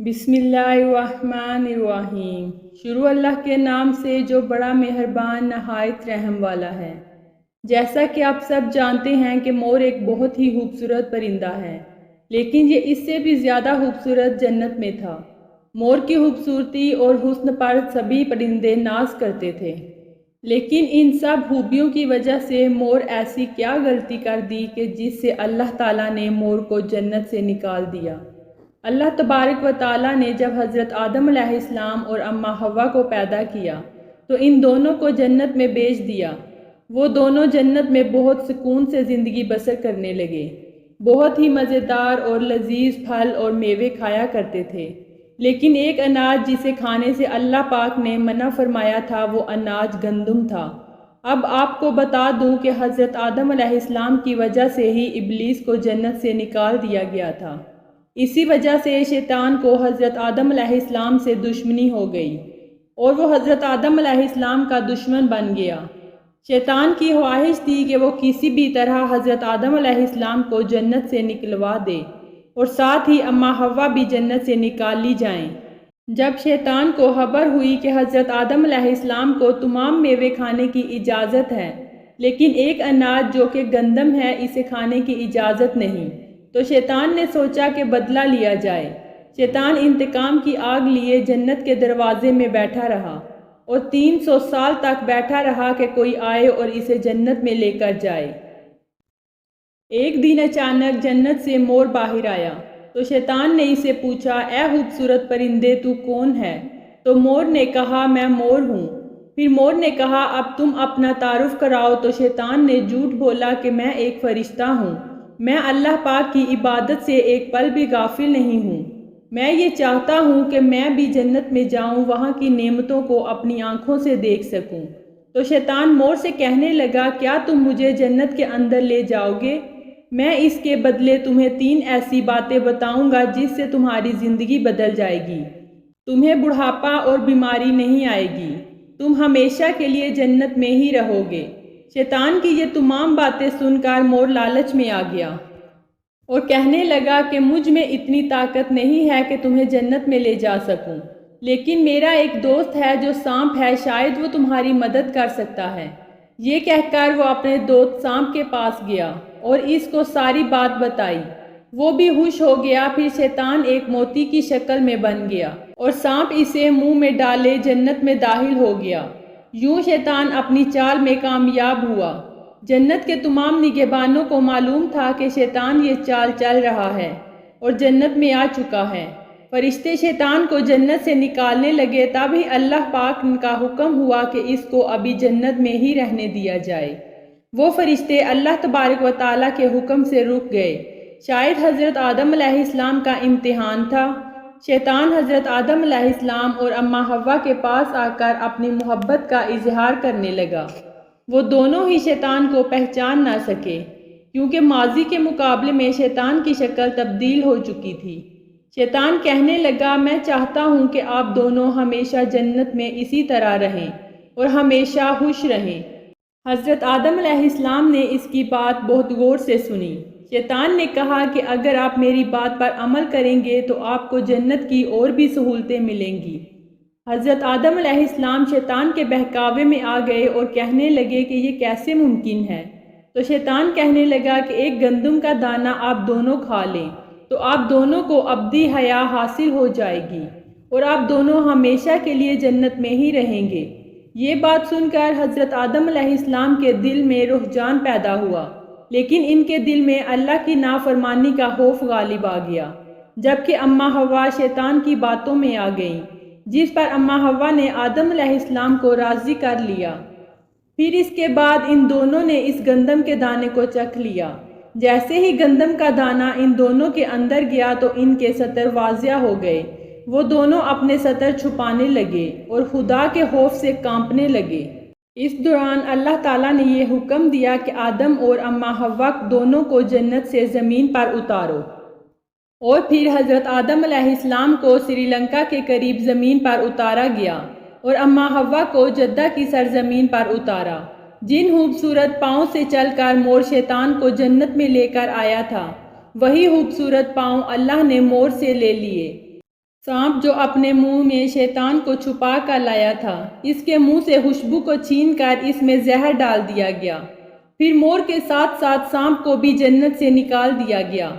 बिस्मिल्लाहिर्रहमानिर्रहीम। शुरू अल्लाह के नाम से जो बड़ा मेहरबान नहायत रहम वाला है। जैसा कि आप सब जानते हैं कि मोर एक बहुत ही खूबसूरत परिंदा है, लेकिन ये इससे भी ज़्यादा खूबसूरत जन्नत में था। मोर की खूबसूरती और हुस्न पर सभी परिंदे नाज करते थे, लेकिन इन सब खूबियों की वजह से मोर ऐसी क्या गलती कर दी कि जिससे अल्लाह ताला ने मोर को जन्नत से निकाल दिया। अल्लाह तबारक व ताला ने जब हज़रत आदम अलैहिस्सलाम और अम्मा हव्वा को पैदा किया तो इन दोनों को जन्नत में भेज दिया। वो दोनों जन्नत में बहुत सुकून से ज़िंदगी बसर करने लगे। बहुत ही मज़ेदार और लजीज फल और मेवे खाया करते थे, लेकिन एक अनाज जिसे खाने से अल्लाह पाक ने मना फरमाया था वो अनाज गंदम था। अब आपको बता दूं कि हज़रत आदम अलैहिस्सलाम की वजह से ही इब्लीस को जन्नत से निकाल दिया गया था। इसी वजह से शैतान को हज़रत आदम अलैहिस्सलाम से दुश्मनी हो गई और वो हज़रत आदम अलैहिस्सलाम का दुश्मन बन गया। शैतान की ख्वाहिश थी कि वो किसी भी तरह हज़रत आदम अलैहिस्सलाम को जन्नत से निकलवा दे और साथ ही अम्मा हव्वा भी जन्नत से निकाल ली जाएं। जब शैतान को खबर हुई कि हज़रत आदम अलैहिस्सलाम को तमाम मेवे खाने की इजाज़त है, लेकिन एक अनाज जो कि गंदम है इसे खाने की इजाज़त नहीं, तो शैतान ने सोचा कि बदला लिया जाए। शैतान इंतकाम की आग लिए जन्नत के दरवाजे में बैठा रहा और 300 साल तक बैठा रहा कि कोई आए और इसे जन्नत में लेकर जाए। एक दिन अचानक जन्नत से मोर बाहर आया तो शैतान ने इसे पूछा, ए खूबसूरत परिंदे तू कौन है? तो मोर ने कहा, मैं मोर हूँ। फिर मोर ने कहा, अब तुम अपना तारुफ कराओ। तो शैतान ने झूठ बोला कि मैं एक फरिश्ता हूँ, मैं अल्लाह पाक की इबादत से एक पल भी गाफिल नहीं हूँ। मैं ये चाहता हूँ कि मैं भी जन्नत में जाऊँ, वहाँ की नेमतों को अपनी आँखों से देख सकूँ। तो शैतान मोर से कहने लगा, क्या तुम मुझे जन्नत के अंदर ले जाओगे? मैं इसके बदले तुम्हें 3 ऐसी बातें बताऊंगा जिससे तुम्हारी ज़िंदगी बदल जाएगी। तुम्हें बुढ़ापा और बीमारी नहीं आएगी, तुम हमेशा के लिए जन्नत में ही रहोगे। शैतान की ये तमाम बातें सुनकर मोर लालच में आ गया और कहने लगा कि मुझ में इतनी ताकत नहीं है कि तुम्हें जन्नत में ले जा सकूं, लेकिन मेरा एक दोस्त है जो सांप है, शायद वो तुम्हारी मदद कर सकता है। ये कहकर वो अपने दोस्त सांप के पास गया और इसको सारी बात बताई। वो भी खुश हो गया। फिर शैतान एक मोती की शक्ल में बन गया और सांप इसे मुंह में डाले जन्नत में दाखिल हो गया। यूं शैतान अपनी चाल में कामयाब हुआ। जन्नत के तमाम निगहबानों को मालूम था कि शैतान ये चाल चल रहा है और जन्नत में आ चुका है। फरिश्ते शैतान को जन्नत से निकालने लगे, तभी अल्लाह पाक का हुक्म हुआ कि इसको अभी जन्नत में ही रहने दिया जाए। वो फरिश्ते अल्लाह तबारक व ताला के हुक्म से रुक गए। शायद हज़रत आदम अलैहिस्सलाम का इम्तिहान था। शैतान हज़रत आदम अलैहिस्सलाम और अम्मा हव्वा के पास आकर अपनी मोहब्बत का इजहार करने लगा। वो दोनों ही शैतान को पहचान ना सके, क्योंकि माजी के मुकाबले में शैतान की शक्ल तब्दील हो चुकी थी। शैतान कहने लगा, मैं चाहता हूँ कि आप दोनों हमेशा जन्नत में इसी तरह रहें और हमेशा खुश रहें। हज़रत आदम अलैहिस्सलाम ने इसकी बात बहुत गौर से सुनी। शैतान ने कहा कि अगर आप मेरी बात पर अमल करेंगे तो आपको जन्नत की और भी सहूलतें मिलेंगी। हज़रत आदम अलैहिस्सलाम शैतान के बहकावे में आ गए और कहने लगे कि ये कैसे मुमकिन है। तो शैतान कहने लगा कि एक गंदम का दाना आप दोनों खा लें तो आप दोनों को अब्दी हया हासिल हो जाएगी और आप दोनों हमेशा के लिए जन्नत में ही रहेंगे। ये बात सुनकर हज़रत आदम अलैहिस्सलाम के दिल में रुहजान पैदा हुआ, लेकिन इनके दिल में अल्लाह की नाफरमानी का खौफ गालिब आ गया। जबकि अम्मा हव्वा शैतान की बातों में आ गईं, जिस पर अम्मा हव्वा ने आदम अलैहिस्सलाम को राज़ी कर लिया। फिर इसके बाद इन दोनों ने इस गंदम के दाने को चख लिया। जैसे ही गंदम का दाना इन दोनों के अंदर गया तो इनके सतर वाजिया हो गए। वो दोनों अपने सतर छुपाने लगे और खुदा के खौफ से कांपने लगे। इस दौरान अल्लाह ताला ने ये हुक्म दिया कि आदम और अम्मा हव्वा दोनों को जन्नत से ज़मीन पर उतारो। और फिर हज़रत आदम अलैहिस्सलाम को श्रीलंका के करीब ज़मीन पर उतारा गया और अम्मा हव्वा को जद्दा की सरजमीन पर उतारा। जिन खूबसूरत पाँव से चलकर मोर शैतान को जन्नत में लेकर आया था, वही खूबसूरत पाँव अल्लाह ने मोर से ले लिए। سانپ جو اپنے منہ میں شیطان کو چھپا کر لایا تھا، اس کے منہ سے خوشبو کو چھین کر اس میں زہر ڈال دیا گیا، پھر مور کے ساتھ ساتھ سانپ کو بھی جنت سے نکال دیا گیا۔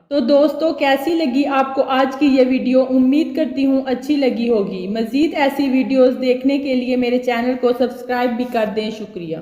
تو دوستو، کیسی لگی آپ کو آج کی یہ ویڈیو؟ امید کرتی ہوں اچھی لگی ہوگی۔ مزید ایسی ویڈیوز دیکھنے کے لیے میرے چینل کو سبسکرائب بھی کر دیں۔ شکریہ۔